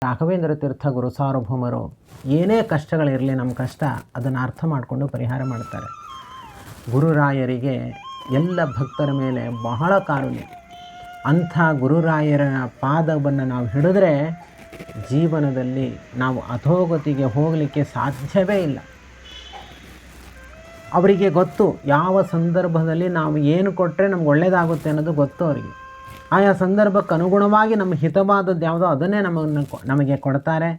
ರಾಘವೇಂದ್ರ ತೀರ್ಥ ಗುರು ಸಾರ್ವಭೌಮರು ಏನೇ ಕಷ್ಟಗಳಿರಲಿ ನಮ್ಮ ಕಷ್ಟ ಅದನ್ನು ಅರ್ಥ ಮಾಡಿಕೊಂಡು ಪರಿಹಾರ ಮಾಡ್ತಾರೆ. ಗುರುರಾಯರಿಗೆ ಎಲ್ಲ ಭಕ್ತರ ಮೇಲೆ ಬಹಳ ಕಾರುಣ್ಯ. ಅಂಥ ಗುರುರಾಯರ ಪಾದವನ್ನು ನಾವು ಹಿಡಿದ್ರೆ ಜೀವನದಲ್ಲಿ ನಾವು ಅಧೋಗತಿಗೆ ಹೋಗಲಿಕ್ಕೆ ಸಾಧ್ಯವೇ ಇಲ್ಲ. ಅವರಿಗೆ ಗೊತ್ತು ಯಾವ ಸಂದರ್ಭದಲ್ಲಿ ನಾವು ಏನು ಕೊಟ್ಟರೆ ನಮ್ಗೆ ಒಳ್ಳೆಯದಾಗುತ್ತೆ ಅನ್ನೋದು ಗೊತ್ತು ಅವರಿಗೆ. ಆಯಾ ಸಂದರ್ಭಕ್ಕೆ ಅನುಗುಣವಾಗಿ ನಮ್ಮ ಹಿತವಾದದ್ದು ಯಾವುದೋ ಅದನ್ನೇ ನಮಗೆ ಕೊಡ್ತಾರೆ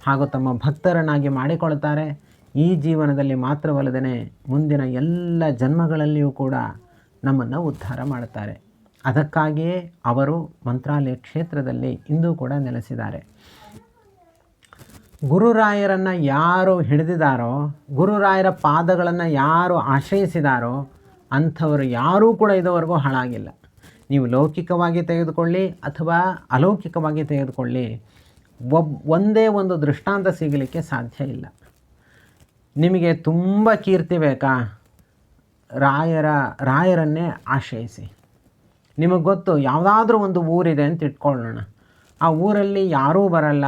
ಹಾಗೂ ತಮ್ಮ ಭಕ್ತರನ್ನಾಗಿ ಮಾಡಿಕೊಳ್ತಾರೆ. ಈ ಜೀವನದಲ್ಲಿ ಮಾತ್ರವಲ್ಲದೇ ಮುಂದಿನ ಎಲ್ಲ ಜನ್ಮಗಳಲ್ಲಿಯೂ ಕೂಡ ನಮ್ಮನ್ನು ಉದ್ಧಾರ ಮಾಡುತ್ತಾರೆ. ಅದಕ್ಕಾಗಿಯೇ ಅವರು ಮಂತ್ರಾಲಯ ಕ್ಷೇತ್ರದಲ್ಲಿ ಇಂದು ಕೂಡ ನೆಲೆಸಿದ್ದಾರೆ. ಗುರುರಾಯರನ್ನು ಯಾರು ಹಿಡಿದಿದ್ದಾರೋ, ಗುರುರಾಯರ ಪಾದಗಳನ್ನು ಯಾರು ಆಶ್ರಯಿಸಿದಾರೋ ಅಂಥವರು ಯಾರೂ ಕೂಡ ಇದುವರೆಗೂ ಹಾಳಾಗಿಲ್ಲ. ನೀವು ಲೌಕಿಕವಾಗಿ ತೆಗೆದುಕೊಳ್ಳಿ ಅಥವಾ ಅಲೌಕಿಕವಾಗಿ ತೆಗೆದುಕೊಳ್ಳಿ, ಒಂದೇ ಒಂದು ದೃಷ್ಟಾಂತ ಸಿಗಲಿಕ್ಕೆ ಸಾಧ್ಯ ಇಲ್ಲ. ನಿಮಗೆ ತುಂಬ ಕೀರ್ತಿ ಬೇಕಾ? ರಾಯರನ್ನೇ ಆಶ್ರಯಿಸಿ. ನಿಮಗೆ ಗೊತ್ತು ಯಾವುದಾದ್ರೂ ಒಂದು ಊರಿದೆ ಅಂತ ಇಟ್ಕೊಳ್ಳೋಣ, ಆ ಊರಲ್ಲಿ ಯಾರೂ ಬರಲ್ಲ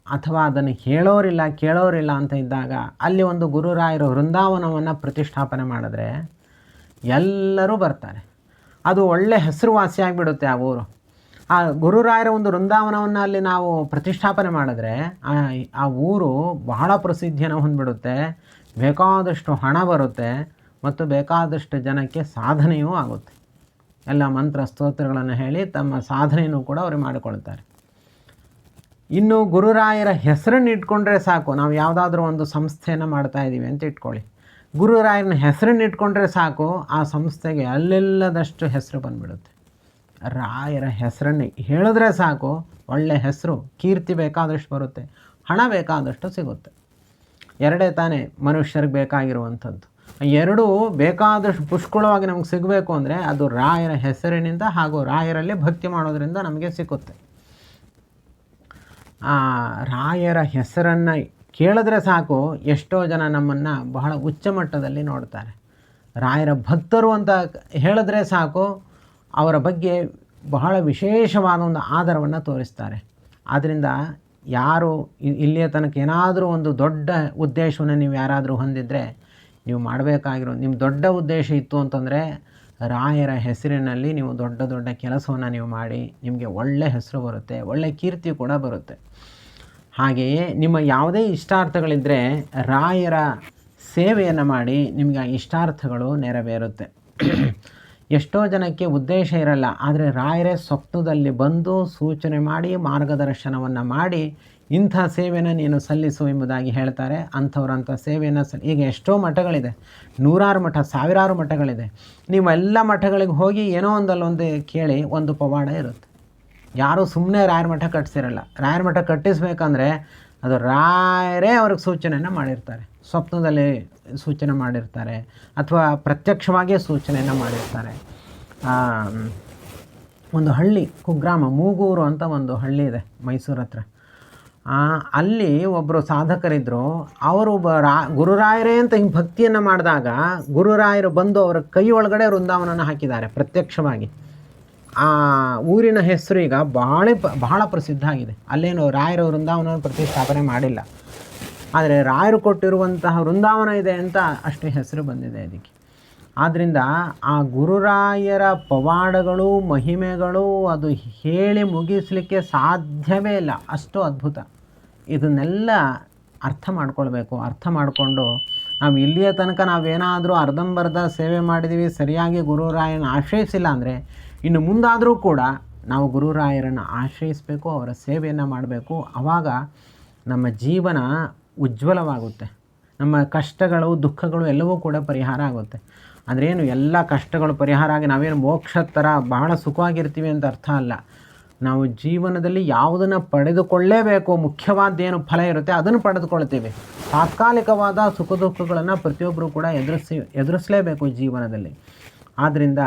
ಅಥವಾ ಅದನ್ನು ಹೇಳೋರಿಲ್ಲ ಕೇಳೋರಿಲ್ಲ ಅಂತ ಇದ್ದಾಗ ಅಲ್ಲಿ ಒಂದು ಗುರುರಾಯರ ವೃಂದಾವನವನ್ನು ಪ್ರತಿಷ್ಠಾಪನೆ ಮಾಡಿದ್ರೆ ಎಲ್ಲರೂ ಬರ್ತಾರೆ. ಅದು ಒಳ್ಳೆ ಹೆಸರುವಾಸಿಯಾಗಿಬಿಡುತ್ತೆ ಆ ಊರು. ಆ ಗುರುರಾಯರ ಒಂದು ವೃಂದಾವನವನ್ನು ಅಲ್ಲಿ ನಾವು ಪ್ರತಿಷ್ಠಾಪನೆ ಮಾಡಿದ್ರೆ ಆ ಊರು ಬಹಳ ಪ್ರಸಿದ್ಧಿಯನ್ನು ಹೊಂದಿಬಿಡುತ್ತೆ, ಬೇಕಾದಷ್ಟು ಹಣ ಬರುತ್ತೆ ಮತ್ತು ಬೇಕಾದಷ್ಟು ಜನಕ್ಕೆ ಸಾಧನೆಯೂ ಆಗುತ್ತೆ. ಎಲ್ಲ ಮಂತ್ರ ಸ್ತೋತ್ರಗಳನ್ನು ಹೇಳಿ ತಮ್ಮ ಸಾಧನೆಯೂ ಕೂಡ ಅವರು ಮಾಡಿಕೊಳ್ತಾರೆ. ಇನ್ನು ಗುರುರಾಯರ ಹೆಸರನ್ನು ಇಟ್ಕೊಂಡ್ರೆ ಸಾಕು. ನಾವು ಯಾವುದಾದ್ರೂ ಒಂದು ಸಂಸ್ಥೆಯನ್ನು ಮಾಡ್ತಾಯಿದ್ದೀವಿ ಅಂತ ಇಟ್ಕೊಳ್ಳಿ, ಗುರುರಾಯರನ್ನ ಹೆಸರನ್ನು ಇಟ್ಕೊಂಡ್ರೆ ಸಾಕು, ಆ ಸಂಸ್ಥೆಗೆ ಅಲ್ಲೆಲ್ಲದಷ್ಟು ಹೆಸರು ಬಂದುಬಿಡುತ್ತೆ. ರಾಯರ ಹೆಸರನ್ನು ಹೇಳಿದ್ರೆ ಸಾಕು, ಒಳ್ಳೆಯ ಹೆಸರು, ಕೀರ್ತಿ ಬೇಕಾದಷ್ಟು ಬರುತ್ತೆ, ಹಣ ಬೇಕಾದಷ್ಟು ಸಿಗುತ್ತೆ. ಎರಡೇ ತಾನೇ ಮನುಷ್ಯರಿಗೆ ಬೇಕಾಗಿರುವಂಥದ್ದು. ಎರಡೂ ಬೇಕಾದಷ್ಟು ಪುಷ್ಕಳವಾಗಿ ನಮಗೆ ಸಿಗಬೇಕು ಅಂದರೆ ಅದು ರಾಯರ ಹೆಸರಿನಿಂದ ಹಾಗೂ ರಾಯರಲ್ಲಿ ಭಕ್ತಿ ಮಾಡೋದರಿಂದ ನಮಗೆ ಸಿಗುತ್ತೆ. ರಾಯರ ಹೆಸರನ್ನು ಕೇಳಿದ್ರೆ ಸಾಕು, ಎಷ್ಟೋ ಜನ ನಮ್ಮನ್ನು ಬಹಳ ಉಚ್ಚ ಮಟ್ಟದಲ್ಲಿ ನೋಡ್ತಾರೆ. ರಾಯರ ಭಕ್ತರು ಅಂತ ಹೇಳಿದ್ರೆ ಸಾಕು, ಅವರ ಬಗ್ಗೆ ಬಹಳ ವಿಶೇಷವಾದ ಒಂದು ಆದರವನ್ನು ತೋರಿಸ್ತಾರೆ. ಆದ್ದರಿಂದ ಯಾರು ಇಲ್ಲಿಯ ತನಕ ಏನಾದರೂ ಒಂದು ದೊಡ್ಡ ಉದ್ದೇಶವನ್ನು ನೀವು ಯಾರಾದರೂ ಹೊಂದಿದರೆ, ನೀವು ಮಾಡಬೇಕಾಗಿರೋ ನಿಮ್ಮ ದೊಡ್ಡ ಉದ್ದೇಶ ಇತ್ತು ಅಂತಂದರೆ ರಾಯರ ಹೆಸರಿನಲ್ಲಿ ನೀವು ದೊಡ್ಡ ದೊಡ್ಡ ಕೆಲಸವನ್ನು ನೀವು ಮಾಡಿ ನಿಮಗೆ ಒಳ್ಳೆಯ ಹೆಸರು ಬರುತ್ತೆ, ಒಳ್ಳೆಯ ಕೀರ್ತಿ ಕೂಡ ಬರುತ್ತೆ. ಹಾಗೆಯೇ ನಿಮ್ಮ ಯಾವುದೇ ಇಷ್ಟಾರ್ಥಗಳಿದ್ದರೆ ರಾಯರ ಸೇವೆಯನ್ನು ಮಾಡಿ ನಿಮಗೆ ಆ ಇಷ್ಟಾರ್ಥಗಳು ನೆರವೇರುತ್ತೆ. ಎಷ್ಟೋ ಜನಕ್ಕೆ ಉದ್ದೇಶ ಇರಲ್ಲ, ಆದರೆ ರಾಯರೇ ಸ್ವಪ್ನದಲ್ಲಿ ಬಂದು ಸೂಚನೆ ಮಾಡಿ ಮಾರ್ಗದರ್ಶನವನ್ನು ಮಾಡಿ ಇಂಥ ಸೇವೆಯನ್ನು ನೀನು ಸಲ್ಲಿಸು ಎಂಬುದಾಗಿ ಹೇಳ್ತಾರೆ. ಅಂಥ ಸೇವೆಯನ್ನು ಈಗ ಎಷ್ಟೋ ಮಠಗಳಿದೆ, ನೂರಾರು ಮಠ, ಸಾವಿರಾರು ಮಠಗಳಿದೆ. ನೀವೆಲ್ಲ ಮಠಗಳಿಗೆ ಹೋಗಿ ಏನೋ ಒಂದಲ್ಲೊಂದು ಕೇಳಿ ಒಂದು ಪವಾಡ ಇರುತ್ತೆ. ಯಾರೂ ಸುಮ್ಮನೆ ರಾಯರ ಮಠ ಕಟ್ಟಿಸಿರಲ್ಲ. ರಾಯರ ಮಠ ಕಟ್ಟಿಸ್ಬೇಕಂದ್ರೆ ಅದು ರಾಯರೇ ಅವ್ರಿಗೆ ಸೂಚನೆಯನ್ನು ಮಾಡಿರ್ತಾರೆ, ಸ್ವಪ್ನದಲ್ಲಿ ಸೂಚನೆ ಮಾಡಿರ್ತಾರೆ ಅಥವಾ ಪ್ರತ್ಯಕ್ಷವಾಗಿಯೇ ಸೂಚನೆಯನ್ನು ಮಾಡಿರ್ತಾರೆ. ಒಂದು ಹಳ್ಳಿ, ಕುಗ್ರಾಮ, ಮೂಗೂರು ಅಂತ ಒಂದು ಹಳ್ಳಿ ಇದೆ ಮೈಸೂರು ಹತ್ರ. ಅಲ್ಲಿ ಒಬ್ಬರು ಸಾಧಕರಿದ್ದರು. ಅವರು ಗುರುರಾಯರೇ ಅಂತ ಹಿಂಗೆ ಭಕ್ತಿಯನ್ನು ಮಾಡಿದಾಗ ಗುರುರಾಯರು ಬಂದು ಅವರ ಕೈ ಒಳಗಡೆ ವೃಂದಾವನನ ಹಾಕಿದ್ದಾರೆ ಪ್ರತ್ಯಕ್ಷವಾಗಿ. ಆ ಊರಿನ ಹೆಸರು ಈಗ ಬಹಳ ಪ್ರಸಿದ್ಧ ಆಗಿದೆ. ಅಲ್ಲೇನು ರಾಯರ ವೃಂದಾವನವನ್ನು ಪ್ರತಿಷ್ಠಾಪನೆ ಮಾಡಿಲ್ಲ, ಆದರೆ ರಾಯರು ಕೊಟ್ಟಿರುವಂತಹ ವೃಂದಾವನ ಇದೆ ಅಂತ ಅಷ್ಟು ಹೆಸರು ಬಂದಿದೆ ಅದಕ್ಕೆ. ಆದ್ದರಿಂದ ಆ ಗುರುರಾಯರ ಪವಾಡಗಳು, ಮಹಿಮೆಗಳು ಅದು ಹೇಳಿ ಮುಗಿಸಲಿಕ್ಕೆ ಸಾಧ್ಯವೇ ಇಲ್ಲ, ಅಷ್ಟು ಅದ್ಭುತ. ಇದನ್ನೆಲ್ಲ ಅರ್ಥ ಮಾಡ್ಕೊಳ್ಬೇಕು. ಅರ್ಥ ಮಾಡಿಕೊಂಡು ನಾವು ಇಲ್ಲಿಯ ತನಕ ನಾವೇನಾದರೂ ಅರ್ಧಂಬರ್ಧ ಸೇವೆ ಮಾಡಿದ್ದೀವಿ, ಸರಿಯಾಗಿ ಗುರುರಾಯನ ಆಶ್ರಯಿಸಿಲ್ಲ ಅಂದರೆ ಇನ್ನು ಮುಂದಾದರೂ ಕೂಡ ನಾವು ಗುರುರಾಯರನ್ನು ಆಶ್ರಯಿಸಬೇಕು, ಅವರ ಸೇವೆಯನ್ನು ಮಾಡಬೇಕು. ಆವಾಗ ನಮ್ಮ ಜೀವನ ಉಜ್ವಲವಾಗುತ್ತೆ, ನಮ್ಮ ಕಷ್ಟಗಳು ದುಃಖಗಳು ಎಲ್ಲವೂ ಕೂಡ ಪರಿಹಾರ ಆಗುತ್ತೆ. ಅಂದ್ರೇನು, ಎಲ್ಲ ಕಷ್ಟಗಳು ಪರಿಹಾರ ಆಗಿ ನಾವೇನು ಮೋಕ್ಷದ ಥರ ಬಹಳ ಸುಖವಾಗಿರ್ತೀವಿ ಅಂತ ಅರ್ಥ ಅಲ್ಲ. ನಾವು ಜೀವನದಲ್ಲಿ ಯಾವುದನ್ನು ಪಡೆದುಕೊಳ್ಳೇಬೇಕು, ಮುಖ್ಯವಾದ್ದೇನು ಫಲ ಇರುತ್ತೆ ಅದನ್ನು ಪಡೆದುಕೊಳ್ತೀವಿ. ತಾತ್ಕಾಲಿಕವಾದ ಸುಖ ದುಃಖಗಳನ್ನು ಪ್ರತಿಯೊಬ್ಬರು ಕೂಡ ಎದುರಿಸಲೇಬೇಕು ಜೀವನದಲ್ಲಿ. ಆದ್ದರಿಂದ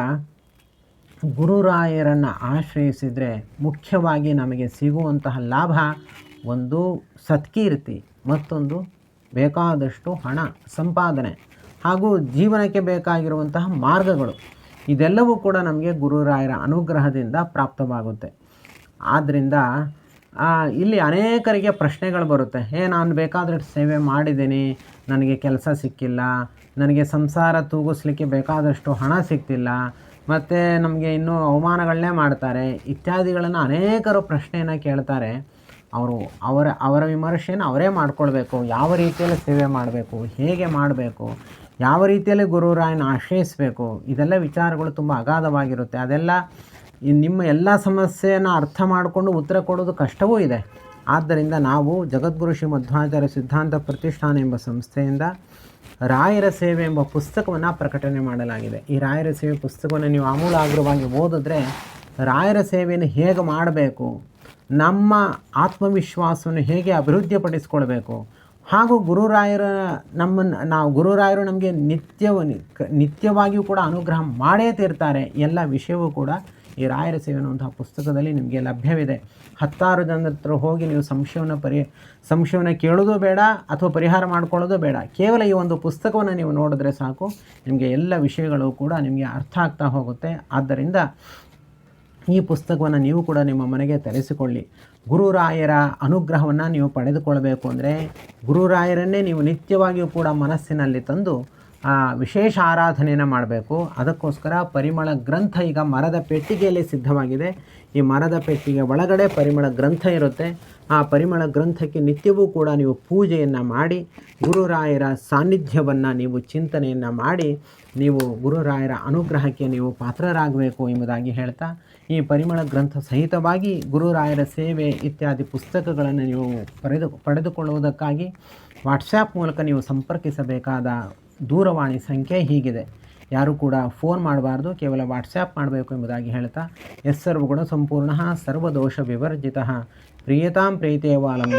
ಗುರುರಾಯರನ್ನು ಆಶ್ರಯಿಸಿದರೆ ಮುಖ್ಯವಾಗಿ ನಮಗೆ ಸಿಗುವಂತಹ ಲಾಭ ಒಂದು ಸತ್ಕೀರ್ತಿ, ಮತ್ತೊಂದು ಬೇಕಾದಷ್ಟು ಹಣ ಸಂಪಾದನೆ ಹಾಗೂ ಜೀವನಕ್ಕೆ ಬೇಕಾಗಿರುವಂತಹ ಮಾರ್ಗಗಳು. ಇದೆಲ್ಲವೂ ಕೂಡ ನಮಗೆ ಗುರುರಾಯರ ಅನುಗ್ರಹದಿಂದ ಪ್ರಾಪ್ತವಾಗುತ್ತೆ. ಆದ್ದರಿಂದ ಇಲ್ಲಿ ಅನೇಕರಿಗೆ ಪ್ರಶ್ನೆಗಳು ಬರುತ್ತೆ. ನಾನು ಬೇಕಾದಷ್ಟು ಸೇವೆ ಮಾಡಿದ್ದೀನಿ, ನನಗೆ ಕೆಲಸ ಸಿಕ್ಕಿಲ್ಲ, ನನಗೆ ಸಂಸಾರ ತೂಗಿಸ್ಲಿಕ್ಕೆ ಬೇಕಾದಷ್ಟು ಹಣ ಸಿಗ್ತಿಲ್ಲ, ಮತ್ತು ನಮಗೆ ಇನ್ನೂ ಅವಮಾನಗಳನ್ನೇ ಮಾಡ್ತಾರೆ ಇತ್ಯಾದಿಗಳನ್ನು ಅನೇಕರು ಪ್ರಶ್ನೆಯನ್ನು ಕೇಳ್ತಾರೆ. ಅವರ ವಿಮರ್ಶೆಯನ್ನು ಅವರೇ ಮಾಡ್ಕೊಳ್ಬೇಕು. ಯಾವ ರೀತಿಯಲ್ಲಿ ಸೇವೆ ಮಾಡಬೇಕು, ಹೇಗೆ ಮಾಡಬೇಕು, ಯಾವ ರೀತಿಯಲ್ಲಿ ಗುರುರಾಯನ ಆಶ್ರಯಿಸಬೇಕು, ಇದೆಲ್ಲ ವಿಚಾರಗಳು ತುಂಬ ಅಗಾಧವಾಗಿರುತ್ತೆ. ಅದೆಲ್ಲ ನಿಮ್ಮ ಎಲ್ಲ ಸಮಸ್ಯೆಯನ್ನು ಅರ್ಥ ಮಾಡಿಕೊಂಡು ಉತ್ತರ ಕೊಡೋದು ಕಷ್ಟವೂ ಇದೆ. ಆದ್ದರಿಂದ ನಾವು ಜಗದ್ಗುರು ಶ್ರೀ ಮಧ್ವಾಚಾರ್ಯ ಸಿದ್ಧಾಂತ ಪ್ರತಿಷ್ಠಾನ ಎಂಬ ಸಂಸ್ಥೆಯಿಂದ ರಾಯರ ಸೇವೆ ಎಂಬ ಪುಸ್ತಕವನ್ನು ಪ್ರಕಟಣೆ ಮಾಡಲಾಗಿದೆ. ಈ ರಾಯರ ಸೇವೆ ಪುಸ್ತಕವನ್ನು ನೀವು ಆಮೂಲಾಗ್ರವಾಗಿ ಓದಿದ್ರೆ ರಾಯರ ಸೇವೆಯನ್ನು ಹೇಗೆ ಮಾಡಬೇಕು, ನಮ್ಮ ಆತ್ಮವಿಶ್ವಾಸವನ್ನು ಹೇಗೆ ಅಭಿವೃದ್ಧಿಪಡಿಸ್ಕೊಳ್ಬೇಕು, ಹಾಗೂ ಗುರುರಾಯರು ನಮಗೆ ನಿತ್ಯವಾಗಿಯೂ ಕೂಡ ಅನುಗ್ರಹ ಮಾಡೇ ತೀರ್ತಾರೆ. ಎಲ್ಲ ವಿಷಯವೂ ಕೂಡ ಈ ರಾಯರ ಸೇವೆ ಅನ್ನುವಂತಹ ಪುಸ್ತಕದಲ್ಲಿ ನಿಮಗೆ ಲಭ್ಯವಿದೆ. 10 ಜನರ ಹತ್ರ ಹೋಗಿ ನೀವು ಸಂಶಯವನ್ನು ಕೇಳೋದು ಬೇಡ ಅಥವಾ ಪರಿಹಾರ ಮಾಡ್ಕೊಳ್ಳೋದು ಬೇಡ. ಕೇವಲ ಈ ಒಂದು ಪುಸ್ತಕವನ್ನು ನೀವು ನೋಡಿದ್ರೆ ಸಾಕು, ನಿಮಗೆ ಎಲ್ಲ ವಿಷಯಗಳು ಕೂಡ ನಿಮಗೆ ಅರ್ಥ ಆಗ್ತಾ ಹೋಗುತ್ತೆ. ಆದ್ದರಿಂದ ಈ ಪುಸ್ತಕವನ್ನು ನೀವು ಕೂಡ ನಿಮ್ಮ ಮನೆಗೆ ತರಿಸಿಕೊಳ್ಳಿ. ಗುರುರಾಯರ ಅನುಗ್ರಹವನ್ನು ನೀವು ಪಡೆದುಕೊಳ್ಬೇಕು ಅಂದರೆ ಗುರುರಾಯರನ್ನೇ ನೀವು ನಿತ್ಯವಾಗಿಯೂ ಕೂಡ ಮನಸ್ಸಿನಲ್ಲಿ ತಂದು ವಿಶೇಷ ಆರಾಧನೆಯನ್ನು ಮಾಡಬೇಕು. ಅದಕ್ಕೋಸ್ಕರ ಪರಿಮಳ ಗ್ರಂಥ ಈಗ ಮರದ ಪೆಟ್ಟಿಗೆಯಲ್ಲಿ ಸಿದ್ಧವಾಗಿದೆ. ಈ ಮರದ ಪೆಟ್ಟಿಗೆ ಒಳಗಡೆ ಪರಿಮಳ ಗ್ರಂಥ ಇರುತ್ತೆ. ಆ ಪರಿಮಳ ಗ್ರಂಥಕ್ಕೆ ನಿತ್ಯವೂ ಕೂಡ ನೀವು ಪೂಜೆಯನ್ನು ಮಾಡಿ ಗುರುರಾಯರ ಸಾನ್ನಿಧ್ಯವನ್ನು ನೀವು ಚಿಂತನೆಯನ್ನು ಮಾಡಿ ನೀವು ಗುರುರಾಯರ ಅನುಗ್ರಹಕ್ಕೆ ನೀವು ಪಾತ್ರರಾಗಬೇಕು ಎಂಬುದಾಗಿ ಹೇಳ್ತಾ, ಈ ಪರಿಮಳ ಗ್ರಂಥ ಸಹಿತವಾಗಿ ಗುರುರಾಯರ ಸೇವೆ ಇತ್ಯಾದಿ ಪುಸ್ತಕಗಳನ್ನು ನೀವು ಪಡೆದುಕೊಳ್ಳುವುದಕ್ಕಾಗಿ ವಾಟ್ಸ್ಯಾಪ್ ಮೂಲಕ ನೀವು ಸಂಪರ್ಕಿಸಬೇಕಾದ ದೂರವಾಣಿ ಸಂಖ್ಯೆ ಹೀಗಿದೆ. ಯಾರೂ ಕೂಡ ಫೋನ್ ಮಾಡಬಾರ್ದು, ಕೇವಲ ವಾಟ್ಸ್ಯಾಪ್ ಮಾಡಬೇಕು ಎಂಬುದಾಗಿ ಹೇಳ್ತಾ, ಸರ್ವಗುಣ ಸಂಪೂರ್ಣ ಸರ್ವದೋಷ ವಿವರ್ಜಿತ ಪ್ರಿಯತಾಂ ಪ್ರೀತೇವಾಲಂ